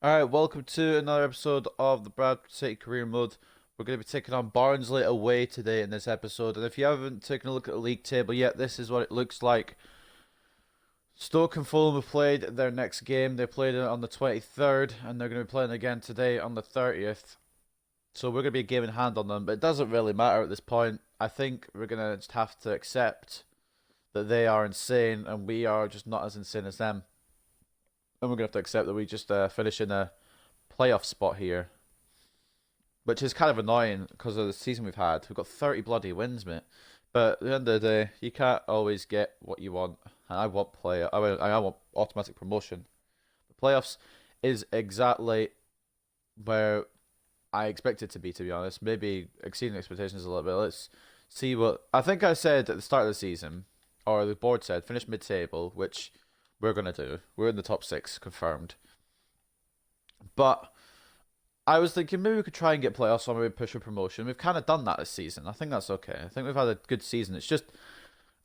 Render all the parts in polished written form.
Alright, welcome to another episode of the Bradford City Career Mode. We're going to be taking on Barnsley away today in this episode. And if you haven't taken a look at the league table yet, this is what it looks like. Stoke and Fulham have played their next game. They played it on the 23rd, and they're going to be playing again today on the 30th. So we're going to be a game in hand on them, but it doesn't really matter at this point. I think we're going to just have to accept that they are insane, and we are just not as insane as them. And we're going to have to accept that we just finish in a playoff spot here, which is kind of annoying because of the season we've had. We've got 30 bloody wins, mate. But at the end of the day, you can't always get what you want. And I want I want automatic promotion. The playoffs is exactly where I expect it to be. To be honest, maybe exceeding expectations a little bit. Let's see what I think I said at the start of the season, or the board said, finish mid-table, which we're gonna do. We're in the top six, confirmed. But I was thinking maybe we could try and get playoffs or maybe push for promotion. We've kind of done that this season. I think that's okay. I think we've had a good season. It's just,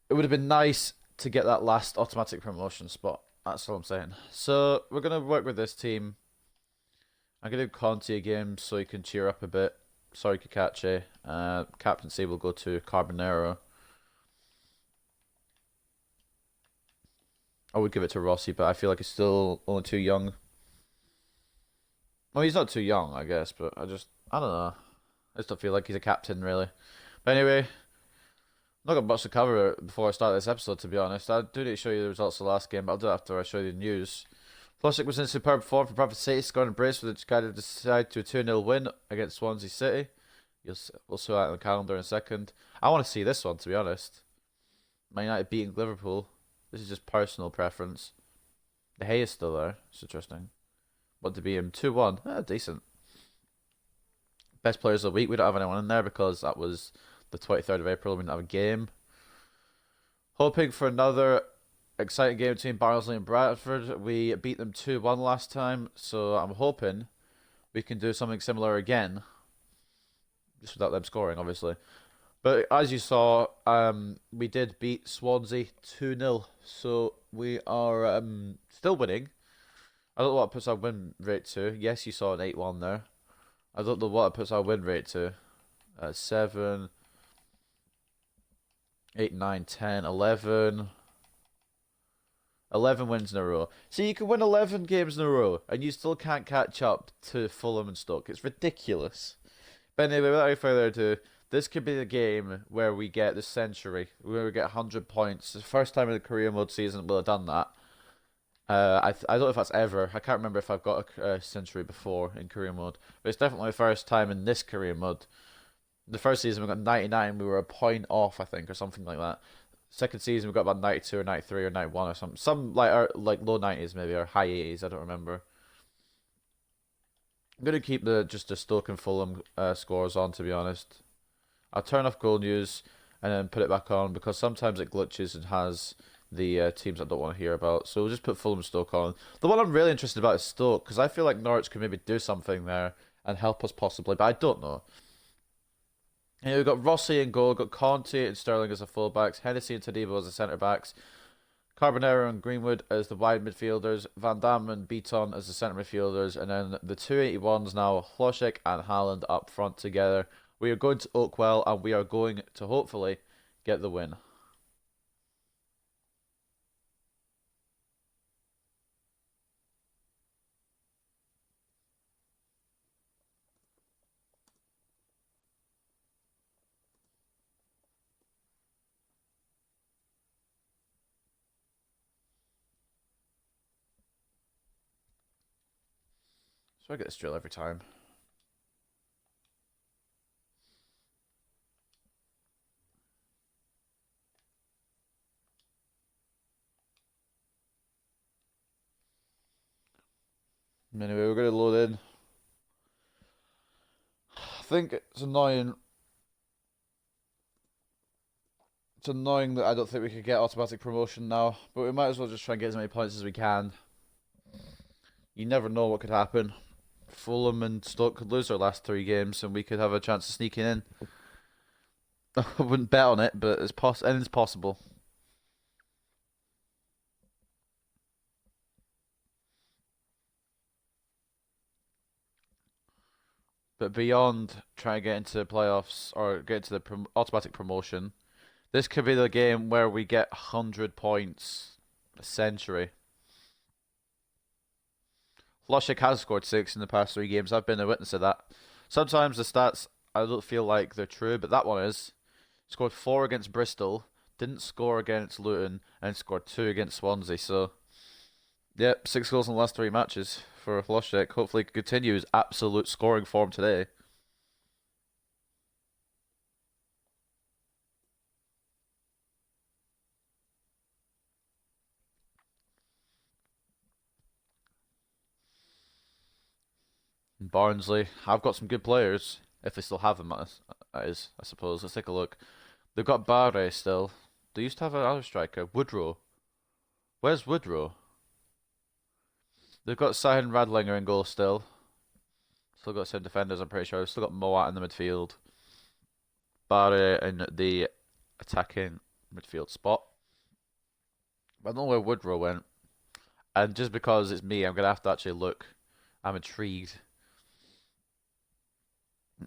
it would have been nice to get that last automatic promotion spot. That's all I'm saying. So we're going to work with this team. I'm going to do Conti a game so he can cheer up a bit. Sorry, Kakache. Captaincy will go to Carbonero. I would give it to Rossi, but I feel like he's still only too young. Well, he's not too young, I guess, but I don't know. I just don't feel like he's a captain, really. But anyway, I'm not got much to cover before I start this episode, to be honest. I do need to show you the results of the last game, but I'll do it after I show you the news. Plosic was in superb form for Bradford City, scoring a brace for the guy to decide to a 2-0 win against Swansea City. We'll show that on the calendar in a second. I want to see this one, to be honest. Man United beating Liverpool. This is just personal preference. The hay is still there. It's interesting. Want to be him 2-1. Decent. Best players of the week. We don't have anyone in there because that was the 23rd of April. We didn't have a game. Hoping for another exciting game between Barnsley and Bradford. We beat them 2-1 last time, so I'm hoping we can do something similar again. Just without them scoring, obviously. But as you saw, we did beat Swansea 2-0, so we are still winning. I don't know what it puts our win rate to. Yes, you saw an 8-1 there. I don't know what it puts our win rate to. 7, 8, 9, 10, 11. 11 wins in a row. So you can win 11 games in a row, and you still can't catch up to Fulham and Stoke. It's ridiculous. But anyway, without any further ado, this could be the game where we get the century, where we get 100 points. It's the first time in the career mode season we'll have done that. I don't know if that's ever. I can't remember if I've got a century before in career mode, but it's definitely the first time in this career mode. The first season we got 99. We were a point off, I think, or something like that. Second season we got about 92 or 93 or 91 or something. Some like low 90s maybe or high 80s. I don't remember. I'm gonna keep just the Stoke and Fulham scores on, to be honest. I'll turn off goal news and then put it back on because sometimes it glitches and has the teams I don't want to hear about. So we'll just put Fulham Stoke on. The one I'm really interested about is Stoke because I feel like Norwich could maybe do something there and help us possibly, but I don't know. Yeah, we've got Rossi in goal, we've got Conte and Sterling as the fullbacks, Hennessy and Tadibo as the centre backs, Carbonero and Greenwood as the wide midfielders, Van Damme and Beaton as the centre midfielders, and then the 281s now, Hlosek and Haaland up front together. We are going to Oakwell and we are going to hopefully get the win. So I get this drill every time. Anyway, we're going to load in. I think it's annoying. It's annoying that I don't think we could get automatic promotion now, but we might as well just try and get as many points as we can. You never know what could happen. Fulham and Stoke could lose their last three games, and we could have a chance of sneaking in. I wouldn't bet on it, but anything's possible. But beyond trying to get into the playoffs or get into the automatic promotion, this could be the game where we get 100 points a century. Loshik has scored 6 in the past 3 games. I've been a witness of that. Sometimes the stats, I don't feel like they're true, but that one is. Scored 4 against Bristol, didn't score against Luton, and scored 2 against Swansea. So, yep, 6 goals in the last 3 matches for Loshik. Hopefully, he continues absolute scoring form today. And Barnsley have got some good players, if they still have them, that is, I suppose. Let's take a look. They've got Barre still. They used to have another striker, Woodrow. Where's Woodrow? They've got Sahin Radlinger in goal still. Still got some defenders, I'm pretty sure. They've still got Moat in the midfield. Barre in the attacking midfield spot. I don't know where Woodrow went. And just because it's me, I'm going to have to actually look. I'm intrigued.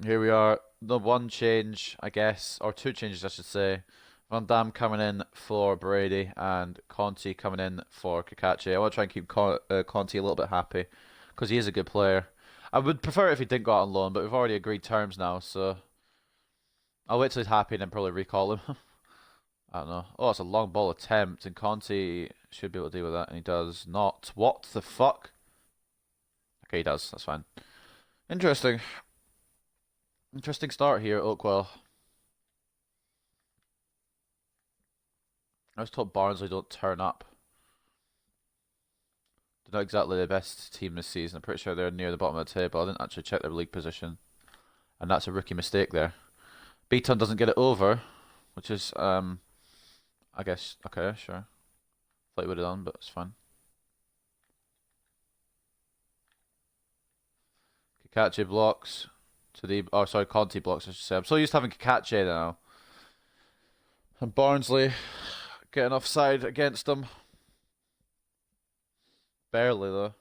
Here we are. The one change, I guess, or 2 changes, I should say. Van Dam coming in for Brady and Conti coming in for Kakachi. I want to try and keep Conti a little bit happy because he is a good player. I would prefer it if he didn't go out on loan, but we've already agreed terms now, so I'll wait till he's happy and then probably recall him. I don't know. Oh, it's a long ball attempt, and Conti should be able to deal with that, and he does not. What the fuck? Okay, he does. That's fine. Interesting. Interesting start here at Oakwell. I was told Barnsley don't turn up. They're not exactly the best team this season. I'm pretty sure they're near the bottom of the table. I didn't actually check their league position. And that's a rookie mistake there. Beaton doesn't get it over, which is, I guess, okay, sure. Thought he would have done, but it's fine. Kakachi blocks. Oh, sorry, Conti blocks, I should say. I'm so used to having Kakachi now. And Barnsley getting offside against them. Barely, though.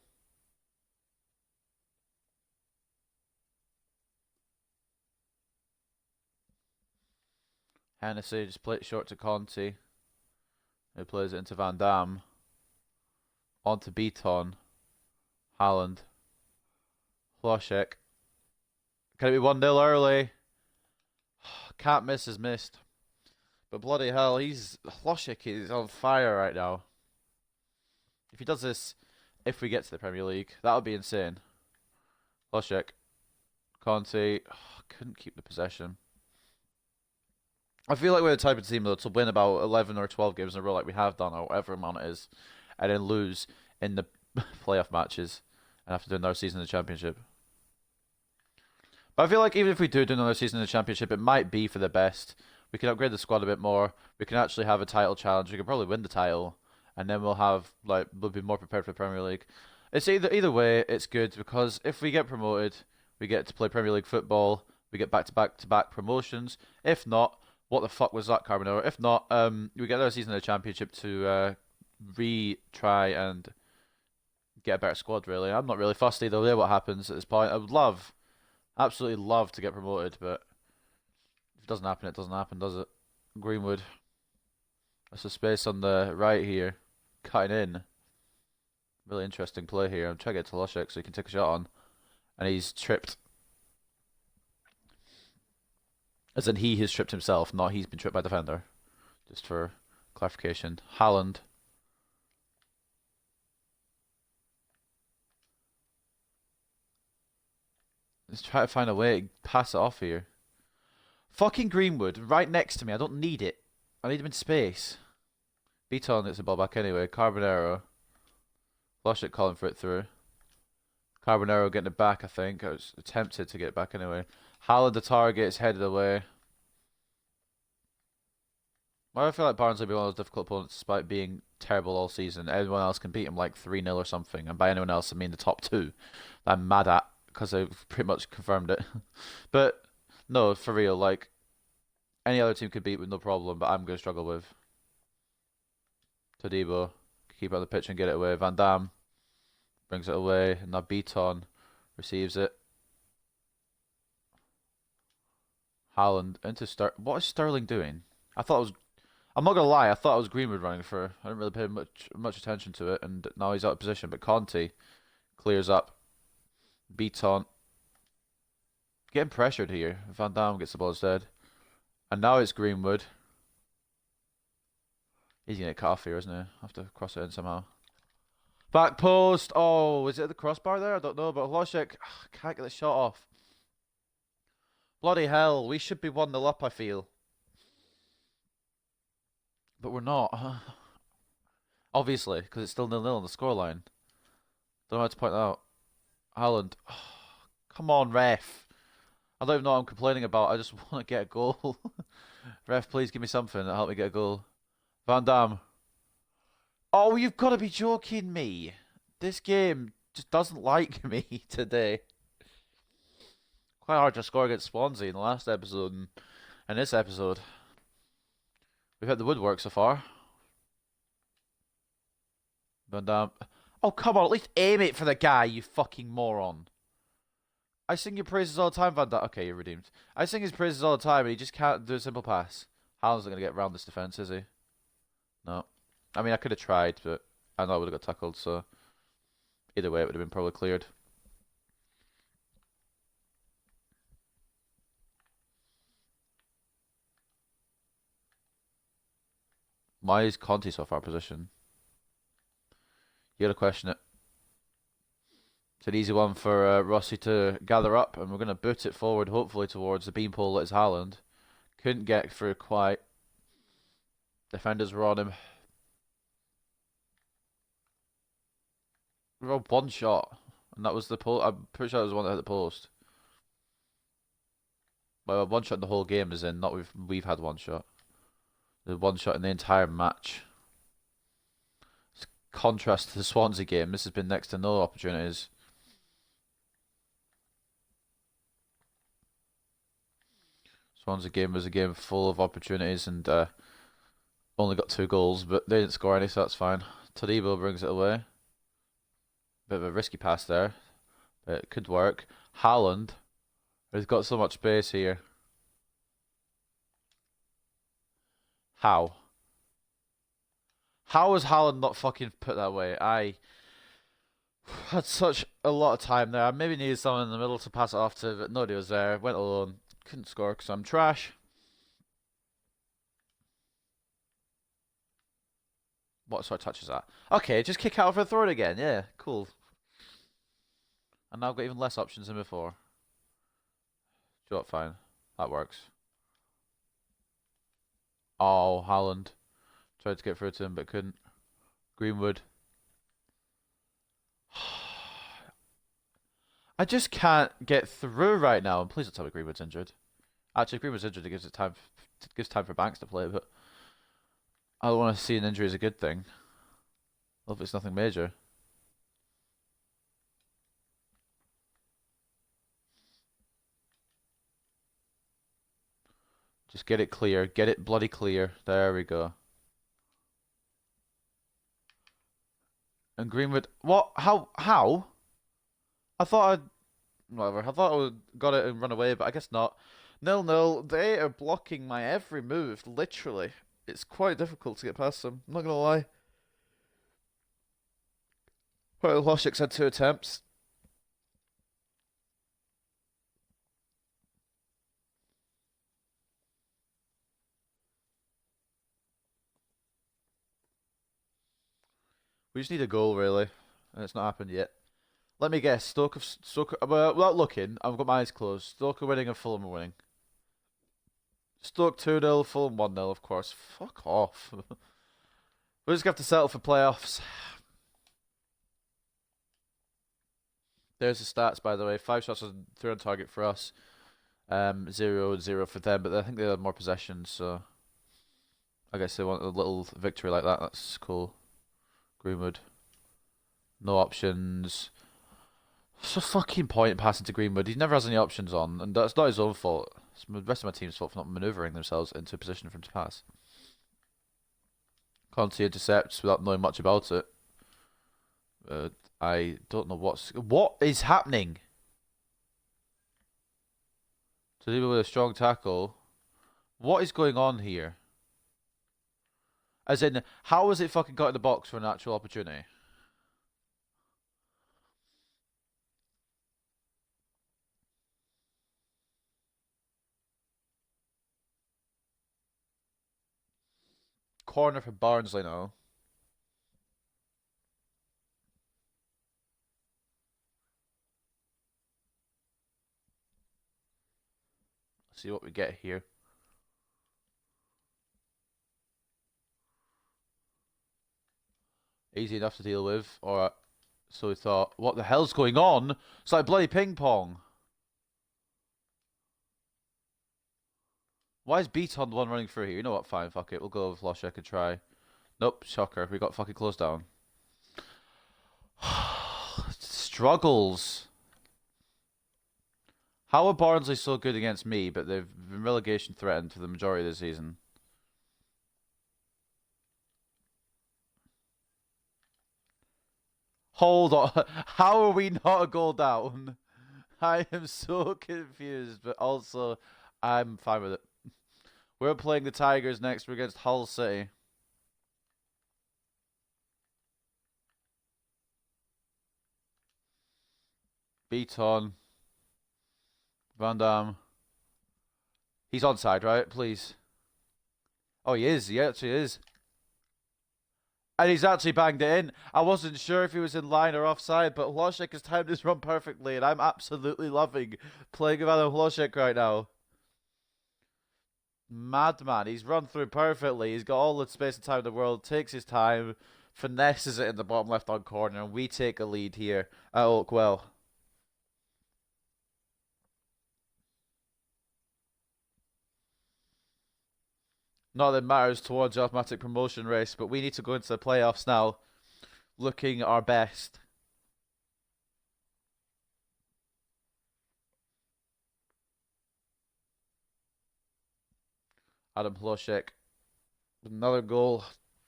Hennessy just played it short to Conti. He plays it into Van Dam. On to Beaton. Haaland. Hlošek. Can it be 1-0 early? Can't miss is missed. But bloody hell, Hlošek is on fire right now. If he does this, if we get to the Premier League, that would be insane. Hlošek. Conte. Couldn't keep the possession. I feel like we're the type of team, though, to win about 11 or 12 games in a row like we have done, or whatever amount it is, and then lose in the playoff matches and have to do another season in the Championship. But I feel like even if we do another season in the Championship, it might be for the best. We can upgrade the squad a bit more. We can actually have a title challenge. We can probably win the title, and then we'll be more prepared for the Premier League. It's either way, it's good because if we get promoted, we get to play Premier League football. We get back-to-back promotions. If not, what the fuck was that, Carbonero? If not, we get another season in the Championship to retry and get a better squad. Really, I'm not really fussed either way what happens at this point. I would absolutely love to get promoted, but if it doesn't happen, it doesn't happen, does it? Greenwood. That's a space on the right here, cutting in. Really interesting play here. I'm trying to get to Hlošek so he can take a shot on, and he's tripped. As in he has tripped himself, not he's been tripped by the defender. Just for clarification. Haaland. Let's try to find a way to pass it off here. Fucking Greenwood, right next to me. I don't need it. I need him in space. Beaton gets the ball back anyway. Carbonero. Hlošek calling for it through. Carbonero getting it back, I think. I was attempted to get it back anyway. Haaland, the target, is headed away. Why do I feel like Barnsley will be one of those difficult opponents despite being terrible all season? Everyone else can beat him like 3-0 or something. And by anyone else, I mean the top 2. That I'm mad at because they've pretty much confirmed it. But no, for real, like any other team could beat with no problem, but I'm going to struggle with. Todibo, keep it on the pitch and get it away. Van Dam brings it away. Now Beaton receives it. Haaland into What is Sterling doing? I thought it was. I'm not gonna lie. I thought it was Greenwood running for. I didn't really pay much attention to it, and now he's out of position. But Conte clears up. Beaton getting pressured here. Van Dam gets the ball instead, and now it's Greenwood. He's gonna get cut off here, isn't he? I have to cross it in somehow. Back post. Oh, is it the crossbar there? I don't know, but Hlošek can't get the shot off. Bloody hell, we should be 1-0 up, I feel. But we're not. Obviously, because it's still 0-0 on the scoreline. Don't know how to point that out. Haaland. Oh, come on, ref. I don't even know what I'm complaining about. I just want to get a goal. Ref, please give me something that'll help me get a goal. Van Dam. Oh, you've got to be joking me. This game just doesn't like me today. Quite hard to score against Swansea in the last episode and in this episode. We've hit the woodwork so far. Van Dam. Oh, come on, at least aim it for the guy, you fucking moron. I sing your praises all the time, Van Dam. Okay, you're redeemed. I sing his praises all the time, and he just can't do a simple pass. Haaland's not going to get around this defence, is he? No. I mean, I could have tried, but I know I would have got tackled, so either way, it would have been probably cleared. Why is Conte so far position? You gotta question it. It's an easy one for Rossi to gather up, and we're gonna boot it forward, hopefully towards the beanpole that is Haaland. Couldn't get through quite. Defenders were on him. We rolled one shot, and that was the post. I'm pretty sure that was the one that hit the post. Well, one shot in the whole game is in. Not we've had one shot. The one shot in the entire match. Contrast to the Swansea game, this has been next to no opportunities. Swansea game was a game full of opportunities and only got 2 goals, but they didn't score any, so that's fine. Todibo brings it away. Bit of a risky pass there, but it could work. Haaland has got so much space here. How? How was Haaland not fucking put that way? I had such a lot of time there. I maybe needed someone in the middle to pass it off to, but nobody was there. Went alone. Couldn't score because I'm trash. What sort of touch is that? Okay, just kick out for a throw it again. Yeah, cool. And now I've got even less options than before. Do you know what? Fine. That works. Oh, Haaland. Tried to get through to him, but couldn't. Greenwood. I just can't get through right now. And please don't tell me Greenwood's injured. Actually, if Greenwood's injured, it gives time for Banks to play, but I don't want to see an injury as a good thing. Hopefully it's nothing major. Just get it clear. Get it bloody clear. There we go. And Greenwood... What? How? How? I thought I'd... Whatever. I thought I would got it and run away, but I guess not. 0-0. They are blocking my every move, literally. It's quite difficult to get past them. I'm not going to lie. Well, Hlošek's had 2 attempts. We just need a goal, really. And it's not happened yet. Let me guess. Stoke... Well, without looking, I've got my eyes closed. Stoke are winning and Fulham are winning. Stoke 2-0, Fulham 1-0, of course. Fuck off. We're just going to have to settle for playoffs. There's the stats, by the way. 5 shots on 3 on target for us. 0-0 for them, but I think they had more possession, so I guess they want a little victory like that. That's cool. Greenwood. No options. What's the fucking point passing to Greenwood? He never has any options on, and that's not his own fault. It's the rest of my team's fault for not manoeuvring themselves into a position for him to pass. Conte intercepts without knowing much about it. I don't know what is happening. Saliba with a strong tackle. What is going on here? As in, how has it fucking got in the box for an actual opportunity? Corner for Barnsley now. See what we get here. Easy enough to deal with. Or so we thought. What the hell's going on? It's like bloody ping pong. Why is Beaton the one running through here? You know what? Fine, fuck it. We'll go with Loshek and try. Nope, shocker. We got fucking closed down. Struggles. How are Barnsley so good against me, but they've been relegation threatened for the majority of the season? Hold on. How are we not a goal down? I am so confused, but also I'm fine with it. We're playing the Tigers next. We're against Hull City. Beaton. Van Dam. He's onside, right? Please. Oh, he is. He actually is. And he's actually banged it in. I wasn't sure if he was in line or offside, but Hlošek has timed his run perfectly, and I'm absolutely loving playing with Adam Hlošek right now. Madman. He's run through perfectly. He's got all the space and time in the world, takes his time, finesses it in the bottom left-hand corner, and we take a lead here at Oakwell. Not that it matters towards the automatic promotion race, but we need to go into the playoffs now, looking our best. Adam Hlošek with another goal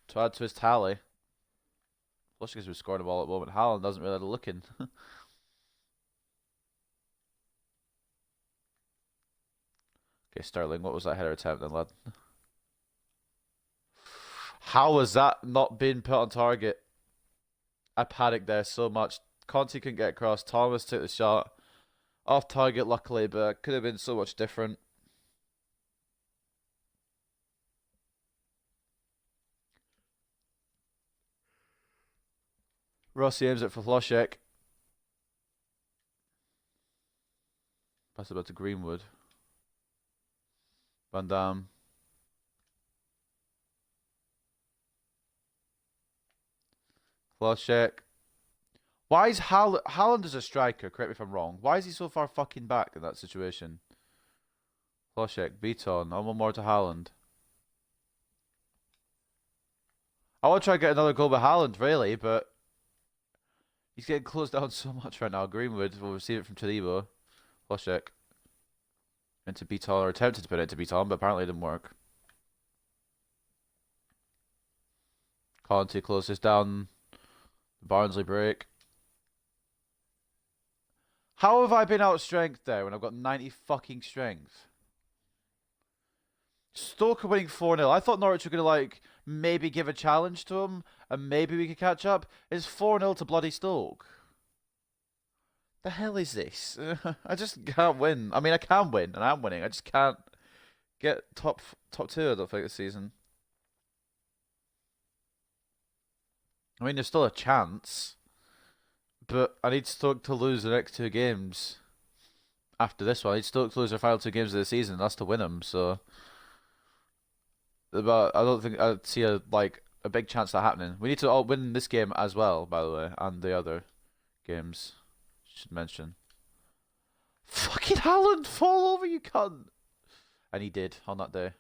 to add to his tally. Hlošek has been scoring the ball at the moment. Haaland doesn't really look in. Okay, Sterling, what was that header attempt then, lad? How has that not been put on target? I panicked there so much. Conte couldn't get across. Thomas took the shot. Off target, luckily, but it could have been so much different. Rossi aims it for Hlošek. Pass it back to Greenwood. Van Dam. Hlošek. Why is Haaland is a striker, correct me if I'm wrong. Why is he so far fucking back in that situation? Hlošek, Beaton, and one more to Haaland. I want to try and get another goal by Haaland, really, but he's getting closed down so much right now. Greenwood will receive it from Todibo. Hlošek. Into Beaton, or attempted to put it into Beaton, but apparently it didn't work. Conte closes down the Barnsley break. How have I been out of strength there when I've got 90 fucking strength? Stoke are winning 4-0. I thought Norwich were going to, like, maybe give a challenge to them, and maybe we could catch up. It's 4-0 to bloody Stoke. The hell is this? I just can't win. I mean, I can win, and I'm winning. I just can't get top two, I don't think, this season. I mean, there's still a chance, but I need Stoke to lose the next two games. After this one, I need Stoke to lose their final two games of the season, and that's to win them. So, but I don't think I see a big chance of that happening. We need to all win this game as well, by the way, and the other games. Should mention. Fucking Haaland, fall over, you cunt! And he did on that day.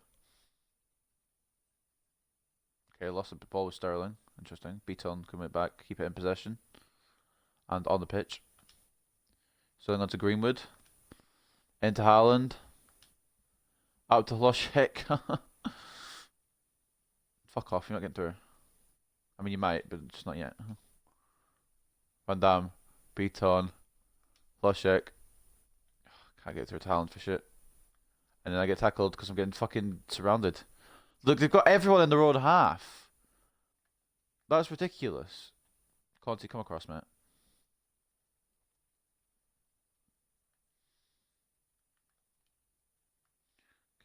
Okay, lost the ball with Sterling. Interesting. Beaton coming back, keep it in possession. And on the pitch. Going on to Greenwood. Into Haaland. Out to Hlošek. Fuck off, you're not getting through. I mean, you might, but just not yet. Van Dam. Beaton. Hlošek. Can't get through to Haaland for shit. And then I get tackled because I'm getting fucking surrounded. Look, they've got everyone in their own half. That's ridiculous. Conti, come across, mate.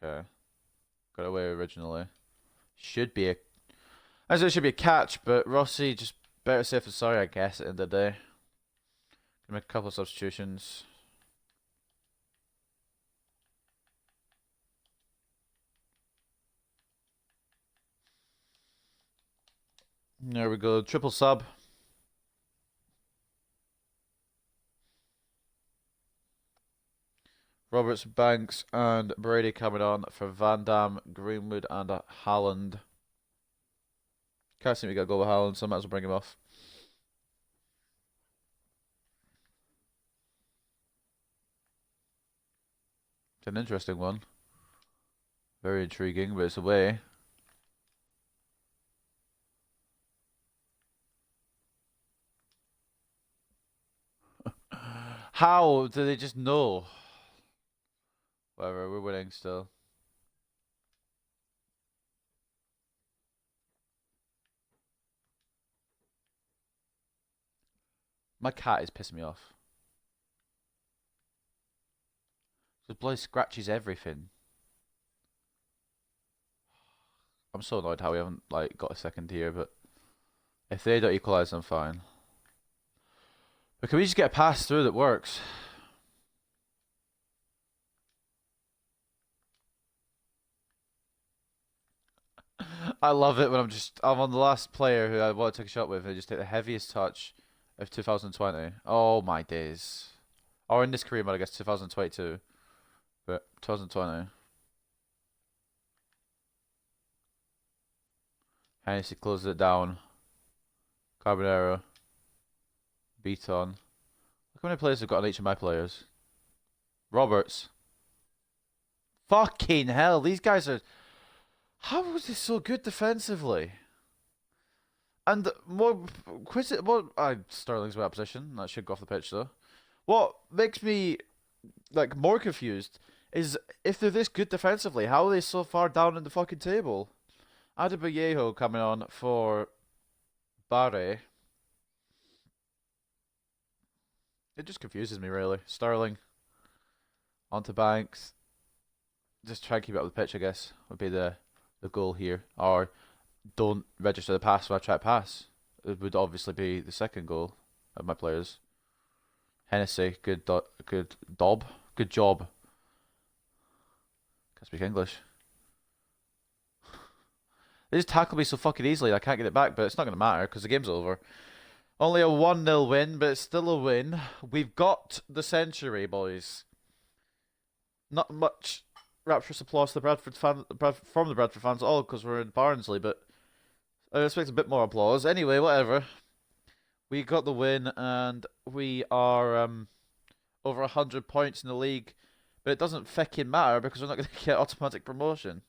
Okay. Got away originally. Should be a... I said it should be a catch, but Rossi just better safe than sorry, I guess, at the end of the day. Gonna make a couple of substitutions. There we go. Triple sub. Roberts, Banks, and Brady coming on for Van Dam, Greenwood, and Haaland. Can't seem to get a goal with Haaland, so I might as well bring him off. It's an interesting one. Very intriguing, but it's away. How do they just know? Whatever, we're winning still. My cat is pissing me off. The bloody scratches everything. I'm so annoyed how we haven't like got a second here, but if they don't equalise, I'm fine. But can we just get a pass through that works? I love it when I'm on the last player who I want to take a shot with and just take the heaviest touch of 2020. Oh my days. Or in this career mode, I guess 2022. But 2020. Hennessy closes it down. Carbonero. Beaton. Look how many players have got on each of my players. Roberts. Fucking hell, these guys are... How was this so good defensively? And more... Sterling's out of position. That should go off the pitch, though. What makes me, like, more confused is if they're this good defensively, how are they so far down in the fucking table? Adebayo coming on for Barre. It just confuses me, really. Sterling. Onto Banks. Just try and keep it up the pitch, I guess, would be the goal here. Or don't register the pass when I try to pass. It would obviously be the second goal of my players. Hennessy, good job. Can't speak English. They just tackle me so fucking easily I can't get it back, but it's not going to matter because the game's over. Only a 1-0 win, but it's still a win. We've got the century, boys. Not much rapturous applause to the from the Bradford fans at all because we're in Barnsley, but I expect a bit more applause. Anyway, whatever. We got the win, and we are over 100 points in the league, but it doesn't fucking matter because we're not going to get automatic promotion.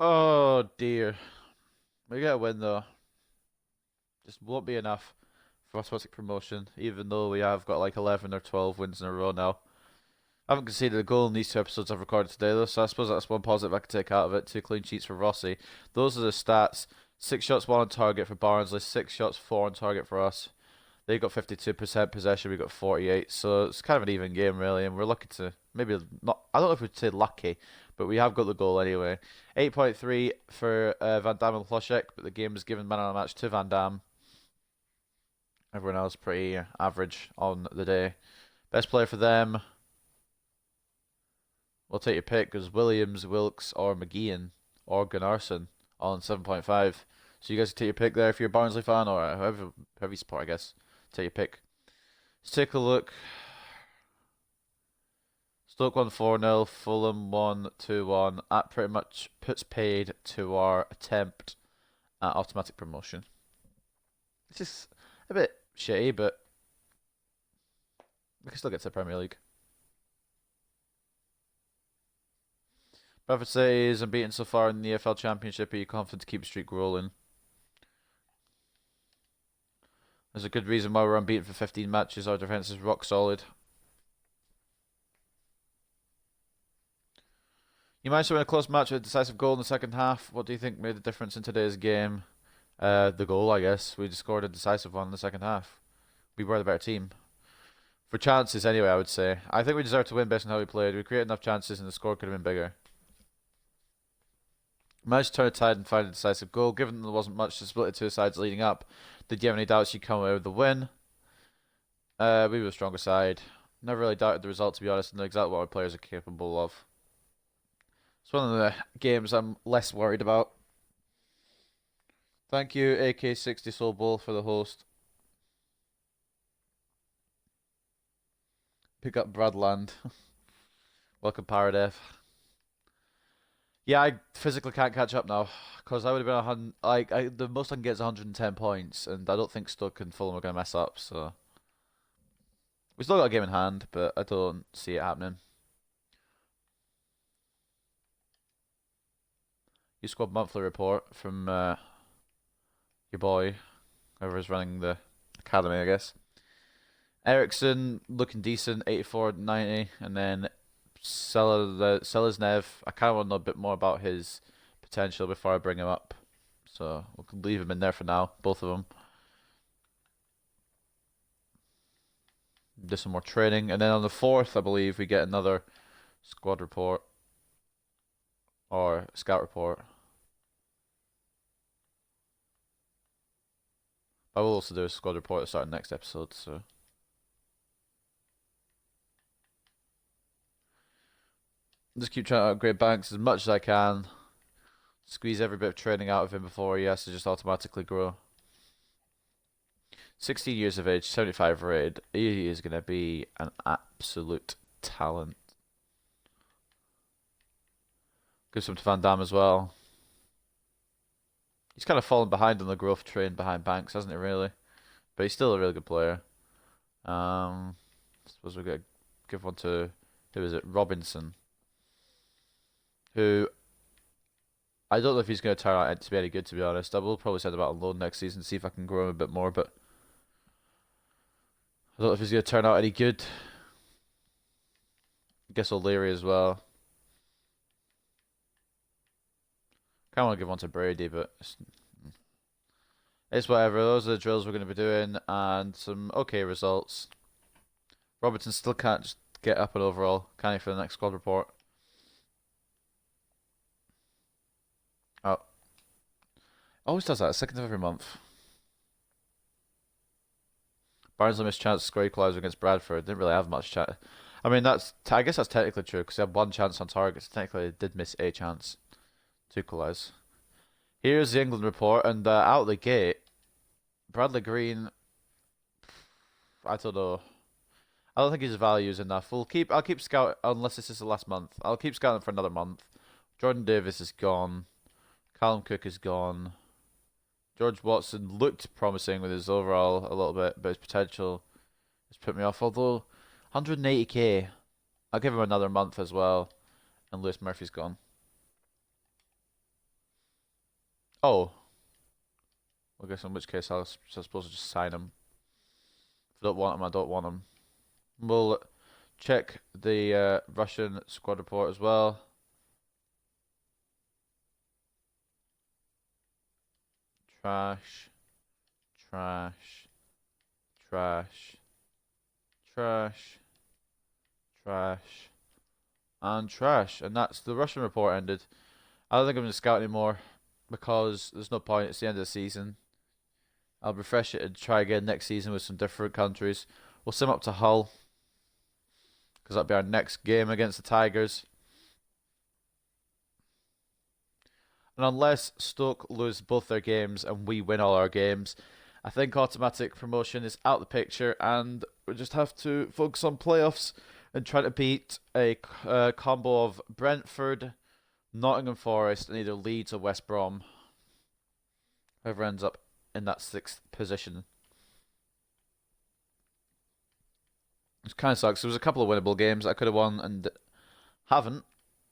Oh dear. We get a win though. Just won't be enough for automatic promotion, even though we have got like 11 or 12 wins in a row now. I haven't conceded a goal in these two episodes I've recorded today though, so I suppose that's one positive I can take out of it. 2 clean sheets for Rossi. Those are the stats. 6 shots, 1 on target for Barnsley. 6 shots, 4 on target for us. They got 52% possession, we got 48, so it's kind of an even game really, and we're lucky to, maybe not, I don't know if we'd say lucky, but we have got the goal anyway. 8.3 for Van Dam and Ploshek, but the game was given man of the match to Van Dam. Everyone else pretty average on the day. Best player for them, we'll take your pick, because Williams, Wilkes, or McGeehan, or Gunnarsson, all on 7.5. So you guys can take your pick there if you're a Barnsley fan, or whoever you support, I guess. Take your pick. Let's take a look. Stoke won 4-0, Fulham won 2-1. That pretty much puts paid to our attempt at automatic promotion. It's just a bit shitty, but we can still get to the Premier League. Bradford says, unbeaten so far in the EFL Championship. Are you confident to keep the streak rolling? There's a good reason why we're unbeaten for 15 matches. Our defence is rock solid. You managed to win a close match with a decisive goal in the second half. What do you think made the difference in today's game? The goal, I guess. We just scored a decisive one in the second half. We were the better team. For chances, anyway, I would say. I think we deserved to win based on how we played. We created enough chances and the score could have been bigger. Managed to turn a tide and find a decisive goal. Given that there wasn't much to split the two sides leading up, did you have any doubts you'd come away with the win? We were the stronger side. Never really doubted the result, to be honest, and know exactly what our players are capable of. It's one of the games I'm less worried about. Thank you, AK60 Soul Bull, for the host. Pick up Bradland. Welcome, Paradev. Yeah, I physically can't catch up now because I would have been 100. Like, the most I can get is 110 points, and I don't think Stoke and Fulham are going to mess up. So we still got a game in hand, but I don't see it happening. You squad monthly report from your boy, whoever's running the academy, I guess. Ericsson looking decent, 84-90, and then Selesnev. I kind of want to know a bit more about his potential before I bring him up, so we'll leave him in there for now. Both of them. Do some more training, and then on the 4th, I believe we get another squad report or scout report. I will also do a squad report at the start of the next episode, so. Just keep trying to upgrade Banks as much as I can. Squeeze every bit of training out of him before he has to just automatically grow. 16 years of age, 75 rated. He is going to be an absolute talent. Give some to Van Damme as well. He's kind of fallen behind on the growth train behind Banks, hasn't he, really? But he's still a really good player. I suppose we're going to give one to, who is it, Robinson. Who, I don't know if he's going to turn out to be any good, to be honest. I will probably send him out on loan next season, see if I can grow him a bit more, but I don't know if he's going to turn out any good. I guess O'Leary as well. Kind of want to give one to Brady, but it's whatever. Those are the drills we're going to be doing, and some okay results. Robertson still can't just get up and overall, can he, for the next squad report? Oh. Always does that, 2nd of every month. Barnsley missed chance to score equaliser against Bradford. Didn't really have much chance. I mean, I guess that's technically true because they had one chance on target. So technically, they did miss a chance to equalise. Here's the England report, and out of the gate, Bradley Green. I don't know. I don't think his value is enough. I'll keep scouting unless this is the last month. I'll keep scouting for another month. Jordan Davis is gone. Callum Cook is gone. George Watson looked promising with his overall a little bit, but his potential has put me off. Although 180k, I'll give him another month as well. And Lewis Murphy's gone. Oh. I guess in which case I suppose I'll just sign him. If I don't want him, I don't want him. We'll check the Russian squad report as well. Trash, trash, trash, trash, trash, and trash. And that's the Russian report ended. I don't think I'm going to scout anymore because there's no point. It's the end of the season. I'll refresh it and try again next season with some different countries. We'll sim up to Hull because that'll be our next game against the Tigers. And unless Stoke lose both their games and we win all our games, I think automatic promotion is out the picture and we just have to focus on playoffs and try to beat a combo of Brentford, Nottingham Forest, and either Leeds or West Brom. Whoever ends up in that 6th position. It kind of sucks. There was a couple of winnable games I could have won and haven't,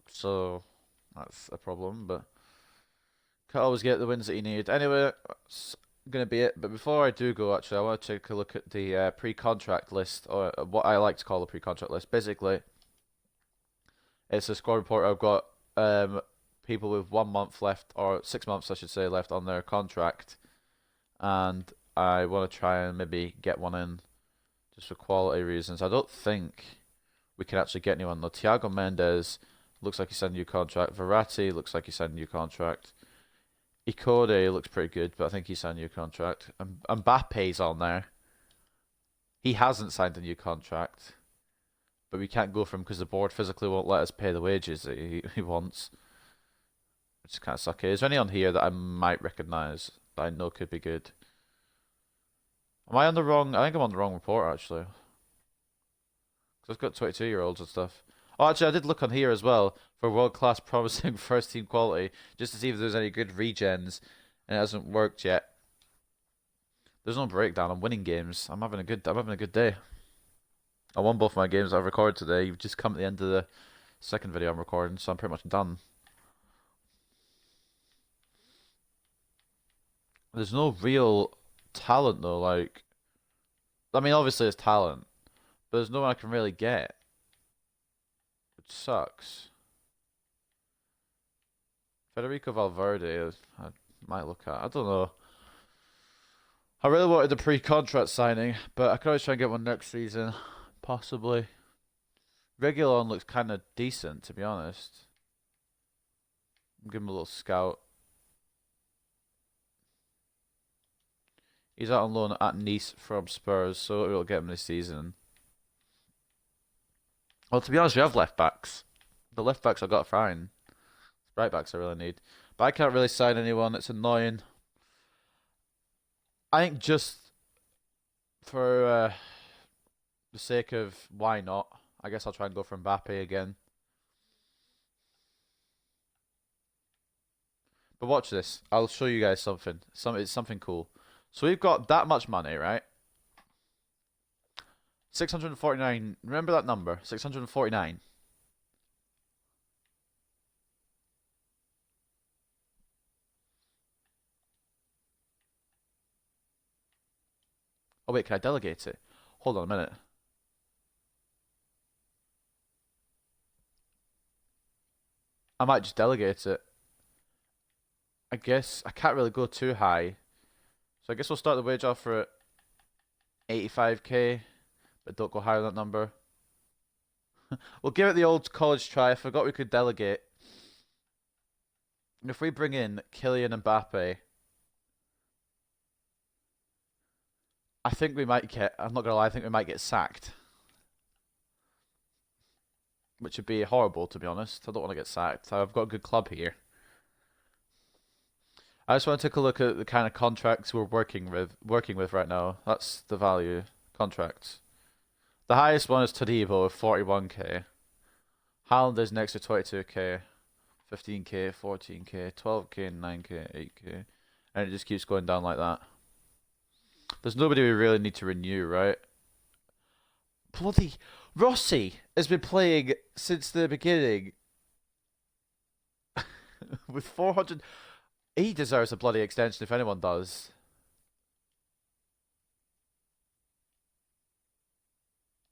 so that's a problem, but can't always get the wins that you need. Anyway, going to be it. But before I do go, actually, I want to take a look at the pre-contract list, or what I like to call the pre-contract list. Basically, it's a squad report. I've got people with 1 month left, or 6 months, I should say, left on their contract, and I want to try and maybe get one in just for quality reasons. I don't think we can actually get anyone though. Thiago Mendes looks like he signed a new contract. Verratti looks like he signed a new contract. Icardi looks pretty good, but I think he signed a new contract. Mbappe's on there. He hasn't signed a new contract, but we can't go for him because the board physically won't let us pay the wages that he wants, which is kind of sucky. Is there any on here that I might recognise that I know could be good? Am I on the wrong? I think I'm on the wrong report actually. Because I've got 22-year-olds and stuff. Oh, actually, I did look on here as well for world-class promising first-team quality, just to see if there's any good regens, and it hasn't worked yet. There's no breakdown. I'm winning games. I'm having a good day. I won both my games I've recorded today. You've just come at the end of the second video I'm recording, so I'm pretty much done. There's no real talent though. Like, I mean, obviously there's talent, but there's no one I can really get, which sucks. Federico Valverde, I might look at. I don't know. I really wanted the pre-contract signing, but I could always try and get one next season, possibly. Regulon looks kind of decent, to be honest. Give him a little scout. He's out on loan at Nice from Spurs, so it'll get him this season. Well, to be honest, we have left backs. The left backs I got fine. Right backs I really need. But I can't really sign anyone. It's annoying. I think just for the sake of why not, I guess I'll try and go for Mbappe again. But watch this. I'll show you guys something. It's something cool. So we've got that much money, right? 649. Remember that number? 649. Oh wait, can I delegate it? Hold on a minute. I might just delegate it. I guess I can't really go too high. So I guess we'll start the wage offer at 85k, but don't go higher than that number. We'll give it the old college try. I forgot we could delegate. And if we bring in Kylian Mbappe, I think we might get, I'm not going to lie, I think we might get sacked. Which would be horrible, to be honest. I don't want to get sacked. I've got a good club here. I just want to take a look at the kind of contracts we're working with right now. That's the value contracts. The highest one is Todibo with 41k. Haaland is next to 22k, 15k, 14k, 12k, 9k, 8k, and it just keeps going down like that. There's nobody we really need to renew, right? Bloody Rossi has been playing since the beginning with 400. He deserves a bloody extension if anyone does.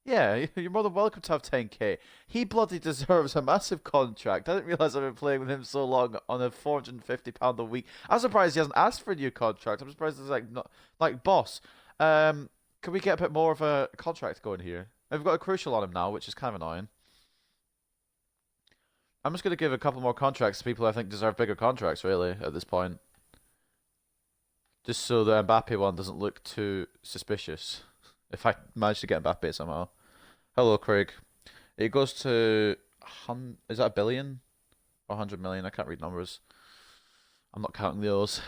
Yeah, you're more than welcome to have 10k. He bloody deserves a massive contract. I didn't realise I've been playing with him so long on a £450 a week. I'm surprised he hasn't asked for a new contract. I'm surprised he's like, not, like, boss, can we get a bit more of a contract going here? We've got a crucial on him now, which is kind of annoying. I'm just going to give a couple more contracts to people I think deserve bigger contracts, really, at this point. Just so the Mbappe one doesn't look too suspicious. If I manage to get Mbappe somehow. Hello, Craig. It goes to... Is that a billion? Or 100 million? I can't read numbers. I'm not counting those.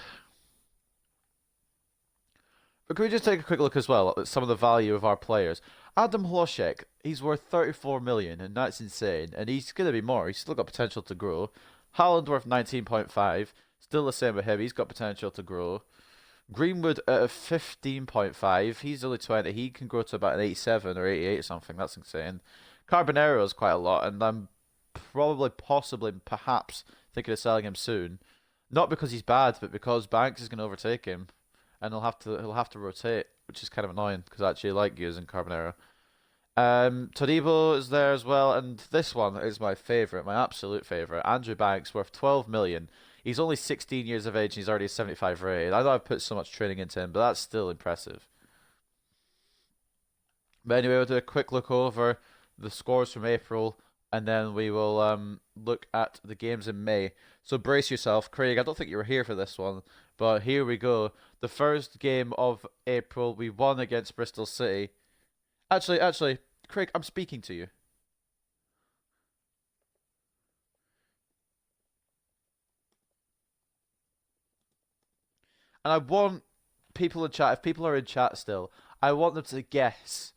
But can we just take a quick look as well at some of the value of our players? Adam Hlošek, he's worth 34 million, and that's insane. And he's going to be more. He's still got potential to grow. Haaland worth 19.5. Still the same with him. He's got potential to grow. Greenwood at 15.5. He's only 20. He can grow to about an 87 or 88 or something. That's insane. Carbonero is quite a lot, and I'm probably, possibly, perhaps thinking of selling him soon. Not because he's bad, but because Banks is going to overtake him. and he'll have to rotate, which is kind of annoying because I actually like using Carbonero. Todibo is there as well, and this one is my favorite, my absolute favorite. Andrew Banks, worth 12 million. He's only 16 years of age and he's already 75 rated. I know I've put so much training into him, but that's still impressive. But anyway, we'll do a quick look over the scores from April, and then we will look at the games in May. So brace yourself, Craig. I don't think you were here for this one, but here we go. The first game of April, we won against Bristol City. Actually, Craig, I'm speaking to you. And I want people in chat, if people are in chat still, I want them to guess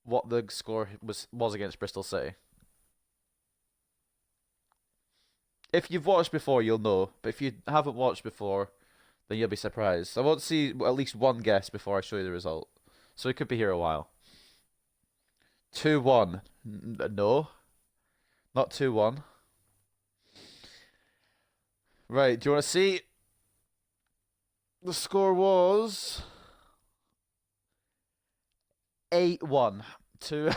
what the score was against Bristol City. If you've watched before, you'll know. But if you haven't watched before, then you'll be surprised. I want to see at least one guess before I show you the result. So we could be here a while. 2-1. No, not 2-1. Right, do you want to see? The score was 8-1 to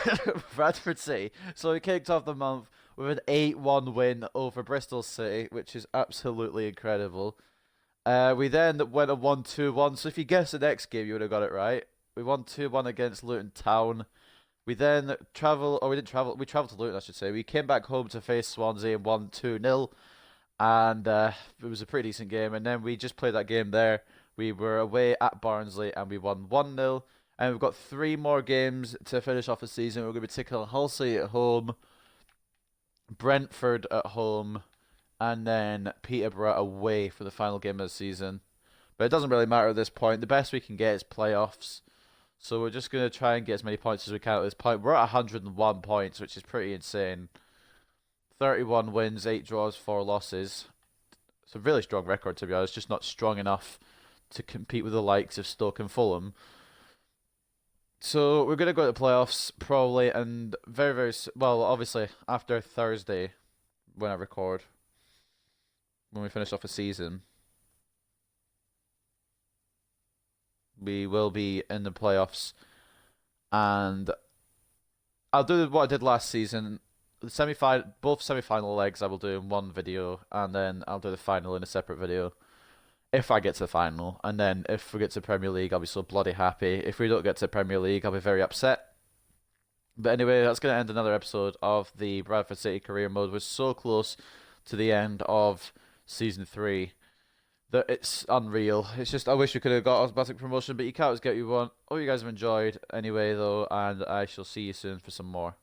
Bradford City. So we kicked off the month with an 8-1 win over Bristol City, which is absolutely incredible. We then went on 1-2-1. So if you guessed the next game, you would have got it right. We won 2-1 against Luton Town. We then we didn't travel, we travelled to Luton, I should say. We came back home to face Swansea and won 2-0. And it was a pretty decent game. And then we just played that game there. We were away at Barnsley and we won 1-0. And we've got 3 more games to finish off the season. We're going to be taking on Hull City at home, Brentford at home, and then Peterborough away for the final game of the season. But it doesn't really matter at this point. The best we can get is playoffs. So we're just going to try and get as many points as we can at this point. We're at 101 points, which is pretty insane. 31 wins, 8 draws, 4 losses. It's a really strong record, to be honest. Just not strong enough to compete with the likes of Stoke and Fulham. So we're going to go to the playoffs, probably, and well, obviously, after Thursday, when I record, when we finish off a season, we will be in the playoffs, and I'll do what I did last season. Both semi-final legs I will do in one video, and then I'll do the final in a separate video. If I get to the final, and then if we get to Premier League, I'll be so bloody happy. If we don't get to Premier League, I'll be very upset. But anyway, that's going to end another episode of the Bradford City Career Mode. We're so close to the end of Season 3 that it's unreal. It's just, I wish we could have got automatic promotion, but you can't always get what you want. Hope you guys have enjoyed anyway, though, and I shall see you soon for some more.